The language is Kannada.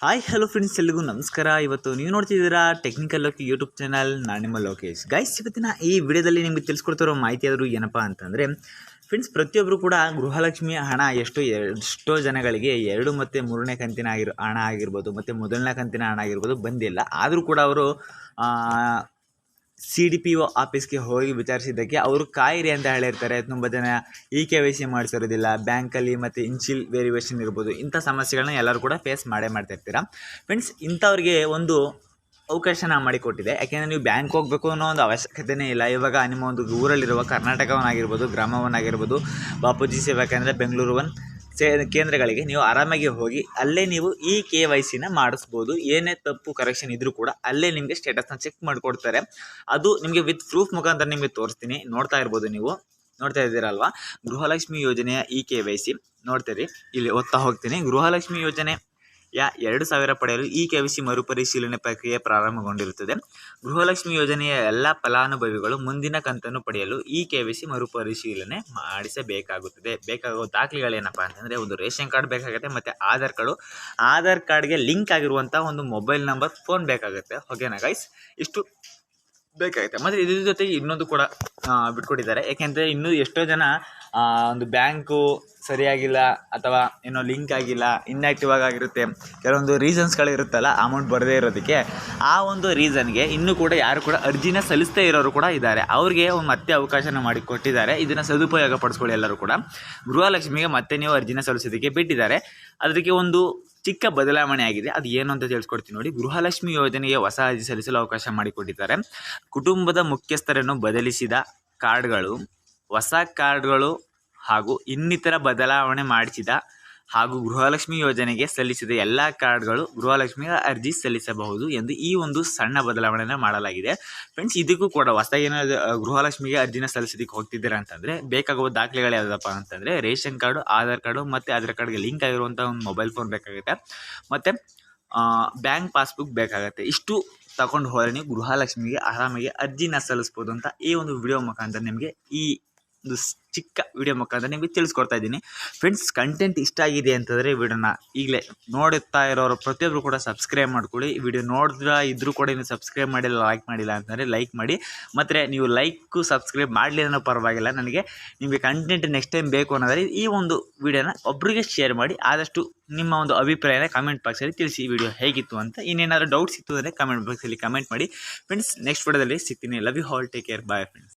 ಹಾಯ್ ಹಲೋ ಫ್ರೆಂಡ್ಸ್, ಎಲ್ಲಿಗೂ ನಮಸ್ಕಾರ. ಇವತ್ತು ನೀವು ನೋಡ್ತಿದ್ದೀರಾ ಟೆಕ್ನಿಕಲ್ ಲೋಕಿ ಯೂಟ್ಯೂಬ್ ಚಾನಲ್. ನಾನು ನಿಮ್ಮ ಲೋಕೇಶ್. ಗೈಸ್, ಇವತ್ತಿನ ಈ ವಿಡಿಯೋದಲ್ಲಿ ನಿಮಗೆ ತಿಳಿಸ್ಕೊಡ್ತಿರೋ ಮಾಹಿತಿ ಆದರೂ ಏನಪ್ಪ ಅಂತಂದರೆ ಫ್ರೆಂಡ್ಸ್, ಪ್ರತಿಯೊಬ್ಬರು ಕೂಡ ಗೃಹಲಕ್ಷ್ಮಿ ಹಣ ಎಷ್ಟೋ ಜನಗಳಿಗೆ 2 ಮತ್ತು 3ನೇ ಕಂತಿನ ಹಣ ಆಗಿರ್ಬೋದು ಮತ್ತು ಮೊದಲನೇ ಕಂತಿನ ಹಣ ಆಗಿರ್ಬೋದು ಬಂದಿಲ್ಲ. ಆದರೂ ಕೂಡ ಅವರು CDPO ಆಫೀಸ್ಗೆ ಹೋಗಿ ವಿಚಾರಿಸಿದ್ದಕ್ಕೆ ಅವರು ಕಾಯಿರಿ ಅಂತ ಹೇಳಿರ್ತಾರೆ. ತುಂಬ ಜನ KYC ಮಾಡಿಸಿರೋದಿಲ್ಲ, ಬ್ಯಾಂಕಲ್ಲಿ ಮತ್ತು ಇನ್ಶಿಯಲ್ ವೆರಿಫಿಕೇಷನ್ ಇರ್ಬೋದು, ಇಂಥ ಸಮಸ್ಯೆಗಳನ್ನ ಎಲ್ಲರೂ ಕೂಡ ಫೇಸ್ ಮಾಡ್ತಿರ್ತೀರ ಫ್ರೆಂಡ್ಸ್. ಇಂಥವ್ರಿಗೆ ಒಂದು ಅವಕಾಶನ ಮಾಡಿಕೊಟ್ಟಿದೆ. ಯಾಕೆಂದರೆ ನೀವು ಬ್ಯಾಂಕ್ ಹೋಗಬೇಕು ಅನ್ನೋ ಒಂದು ಅವಶ್ಯಕತೆಯೇ ಇಲ್ಲ. ಇವಾಗ ನಿಮ್ಮ ಒಂದು ಊರಲ್ಲಿರುವ ಕರ್ನಾಟಕವನ್ನಾಗಿರ್ಬೋದು, ಗ್ರಾಮವನ್ನಾಗಿರ್ಬೋದು, ಬಾಪೂಜಿ ಸೇವಾ ಕೇಂದ್ರ, ಬೆಂಗಳೂರು ಕೇಂದ್ರಗಳಿಗೆ ನೀವು ಆರಾಮಾಗಿ ಹೋಗಿ ಅಲ್ಲೇ ನೀವು KYCನ ಮಾಡಿಸ್ಬೋದು. ಏನೇ ತಪ್ಪು ಕರೆಕ್ಷನ್ ಇದ್ದರೂ ಕೂಡ ಅಲ್ಲೇ ನಿಮಗೆ ಸ್ಟೇಟಸ್ನ ಚೆಕ್ ಮಾಡಿಕೊಡ್ತಾರೆ. ಅದು ನಿಮಗೆ ವಿತ್ ಪ್ರೂಫ್ ಮುಖಾಂತರ ನಿಮಗೆ ತೋರಿಸ್ತೀನಿ. ನೋಡ್ತಾ ಇರ್ಬೋದು, ನೀವು ನೋಡ್ತಾ ಇದ್ದೀರಲ್ವಾ ಗೃಹಲಕ್ಷ್ಮಿ ಯೋಜನೆಯ KYC ನೋಡ್ತೀರಿ. ಇಲ್ಲಿ ಓದ್ತಾ ಹೋಗ್ತೀನಿ. ಗೃಹಲಕ್ಷ್ಮಿ ಯೋಜನೆ 2,000 ಪಡೆಯಲು KYC ಮರುಪರಿಶೀಲನೆ ಪ್ರಕ್ರಿಯೆ ಪ್ರಾರಂಭಗೊಂಡಿರುತ್ತದೆ. ಗೃಹಲಕ್ಷ್ಮಿ ಯೋಜನೆಯ ಎಲ್ಲ ಫಲಾನುಭವಿಗಳು ಮುಂದಿನ ಕಂತನ್ನು ಪಡೆಯಲು KYC ಮರುಪರಿಶೀಲನೆ ಮಾಡಿಸಬೇಕಾಗುತ್ತದೆ. ಬೇಕಾಗುವ ದಾಖಲೆಗಳೇನಪ್ಪ ಅಂತಂದರೆ ಒಂದು ರೇಷನ್ ಕಾರ್ಡ್ ಬೇಕಾಗುತ್ತೆ ಮತ್ತು ಆಧಾರ್ ಕಾರ್ಡ್ಗೆ ಲಿಂಕ್ ಆಗಿರುವಂಥ ಒಂದು ಮೊಬೈಲ್ ನಂಬರ್, ಫೋನ್ ಬೇಕಾಗುತ್ತೆ. ಓಕೆನಾ ಗೈಸ್, ಇಷ್ಟು ಬೇಕಾಗುತ್ತೆ. ಮತ್ತು ಇದ್ರ ಜೊತೆಗೆ ಇನ್ನೊಂದು ಕೂಡ ಬಿಟ್ಕೊಟ್ಟಿದ್ದಾರೆ. ಯಾಕೆಂದರೆ ಇನ್ನೂ ಎಷ್ಟೋ ಜನ ಒಂದು ಬ್ಯಾಂಕು ಸರಿಯಾಗಿಲ್ಲ ಅಥವಾ ಏನೋ ಲಿಂಕ್ ಆಗಿಲ್ಲ, ಇನ್ಆ್ಯಕ್ಟಿವ್ ಆಗಿರುತ್ತೆ, ಕೆಲವೊಂದು ರೀಸನ್ಸ್ಗಳಿರುತ್ತಲ್ಲ ಅಮೌಂಟ್ ಬರದೇ ಇರೋದಕ್ಕೆ. ಆ ಒಂದು ರೀಸನ್ಗೆ ಇನ್ನೂ ಕೂಡ ಯಾರು ಕೂಡ ಅರ್ಜಿನ ಸಲ್ಲಿಸದೇ ಇರೋರು ಕೂಡ ಇದ್ದಾರೆ. ಅವ್ರಿಗೆ ಮತ್ತೆ ಅವಕಾಶನ ಮಾಡಿಕೊಟ್ಟಿದ್ದಾರೆ. ಇದನ್ನು ಸದುಪಯೋಗ ಪಡಿಸ್ಕೊಳ್ಳಿ ಎಲ್ಲರೂ ಕೂಡ. ಗೃಹಲಕ್ಷ್ಮಿಗೆ ಮತ್ತೆ ನೀವು ಅರ್ಜಿನ ಸಲ್ಲಿಸೋದಕ್ಕೆ ಬಿಟ್ಟಿದ್ದಾರೆ. ಅದಕ್ಕೆ ಒಂದು ಚಿಕ್ಕ ಬದಲಾವಣೆ ಆಗಿದೆ. ಅದು ಏನು ಅಂತ ತಿಳಿಸ್ಕೊಡ್ತೀನಿ ನೋಡಿ. ಗೃಹಲಕ್ಷ್ಮಿ ಯೋಜನೆಗೆ ಹೊಸ ಅರ್ಜಿ ಸಲ್ಲಿಸಲು ಅವಕಾಶ ಮಾಡಿಕೊಟ್ಟಿದ್ದಾರೆ. ಕುಟುಂಬದ ಮುಖ್ಯಸ್ಥರನ್ನು ಬದಲಿಸಿದ ಕಾರ್ಡ್ಗಳು, ಹೊಸ ಕಾರ್ಡ್ಗಳು ಹಾಗೂ ಇನ್ನಿತರ ಬದಲಾವಣೆ ಮಾಡಿಸಿದ ಹಾಗೂ ಗೃಹಲಕ್ಷ್ಮಿ ಯೋಜನೆಗೆ ಸಲ್ಲಿಸಿದ ಎಲ್ಲ ಕಾರ್ಡ್ಗಳು ಗೃಹಲಕ್ಷ್ಮಿಗೆ ಅರ್ಜಿ ಸಲ್ಲಿಸಬಹುದು ಎಂದು ಈ ಒಂದು ಸಣ್ಣ ಬದಲಾವಣೆಯನ್ನು ಮಾಡಲಾಗಿದೆ ಫ್ರೆಂಡ್ಸ್. ಇದಕ್ಕೂ ಕೂಡ ಹೊಸದಾಗಿ ಗೃಹಲಕ್ಷ್ಮಿಗೆ ಅರ್ಜಿನ ಸಲ್ಲಿಸೋದಕ್ಕೆ ಹೋಗ್ತಿದ್ದೀರಾ ಅಂತಂದರೆ ಬೇಕಾಗುವ ದಾಖಲೆಗಳು ಯಾವುದಪ್ಪ ಅಂತಂದರೆ ರೇಷನ್ ಕಾರ್ಡು, ಆಧಾರ್ ಕಾರ್ಡು ಮತ್ತು ಆಧಾರ್ ಕಾರ್ಡ್ಗೆ ಲಿಂಕ್ ಆಗಿರುವಂಥ ಒಂದು ಮೊಬೈಲ್ ಫೋನ್ ಬೇಕಾಗುತ್ತೆ ಮತ್ತು ಬ್ಯಾಂಕ್ ಪಾಸ್ಬುಕ್ ಬೇಕಾಗುತ್ತೆ. ಇಷ್ಟು ತಗೊಂಡು ಹೋದರೆ ನೀವು ಗೃಹಲಕ್ಷ್ಮಿಗೆ ಆರಾಮಾಗಿ ಅರ್ಜಿನ ಸಲ್ಲಿಸ್ಬೋದು ಅಂತ ಈ ಒಂದು ವಿಡಿಯೋ ಮುಖಾಂತರ ನಿಮಗೆ ಒಂದು ಚಿಕ್ಕ ವಿಡಿಯೋ ಮುಖಾಂತರ ನಿಮಗೆ ತಿಳಿಸ್ಕೊಡ್ತಾ ಇದ್ದೀನಿ ಫ್ರೆಂಡ್ಸ್. ಕಂಟೆಂಟ್ ಇಷ್ಟ ಆಗಿದೆ ಅಂತಂದರೆ ವಿಡಿಯೋನ ಈಗಲೇ ನೋಡುತ್ತಾ ಇರೋರು ಪ್ರತಿಯೊಬ್ಬರು ಕೂಡ ಸಬ್ಸ್ಕ್ರೈಬ್ ಮಾಡ್ಕೊಳ್ಳಿ. ಈ ವಿಡಿಯೋ ನೋಡಿದ್ರೆ ಇದ್ರೂ ಕೂಡ ನೀವು ಸಬ್ಸ್ಕ್ರೈಬ್ ಮಾಡಿಲ್ಲ, ಲೈಕ್ ಮಾಡಿಲ್ಲ ಅಂತಂದರೆ ಲೈಕ್ ಮಾಡಿ. ಮತ್ತು ನೀವು ಲೈಕು ಸಬ್ಸ್ಕ್ರೈಬ್ ಮಾಡಲಿ ಅನ್ನೋ ಪರವಾಗಿಲ್ಲ, ನನಗೆ ನಿಮಗೆ ಕಂಟೆಂಟ್ ನೆಕ್ಸ್ಟ್ ಟೈಮ್ ಬೇಕು ಅನ್ನೋದಾದ್ರೆ ಈ ಒಂದು ವಿಡಿಯೋನ ಒಬ್ಬರಿಗೆ ಶೇರ್ ಮಾಡಿ. ಆದಷ್ಟು ನಿಮ್ಮ ಒಂದು ಅಭಿಪ್ರಾಯನ ಕಮೆಂಟ್ ಬಾಕ್ಸಲ್ಲಿ ತಿಳಿಸಿ. ಈ ವಿಡಿಯೋ ಹೇಗಿತ್ತು ಅಂತ. ಇನ್ನೇನಾದರೂ ಡೌಟ್ಸ್ ಇತ್ತು ಅಂದರೆ ಕಮೆಂಟ್ ಬಾಕ್ಸಲ್ಲಿ ಕಮೆಂಟ್ ಮಾಡಿ ಫ್ರೆಂಡ್ಸ್. ನೆಕ್ಸ್ಟ್ ವಿಡಿಯೋದಲ್ಲಿ ಸಿಗ್ತೀನಿ. Love you all, take care, bye friends.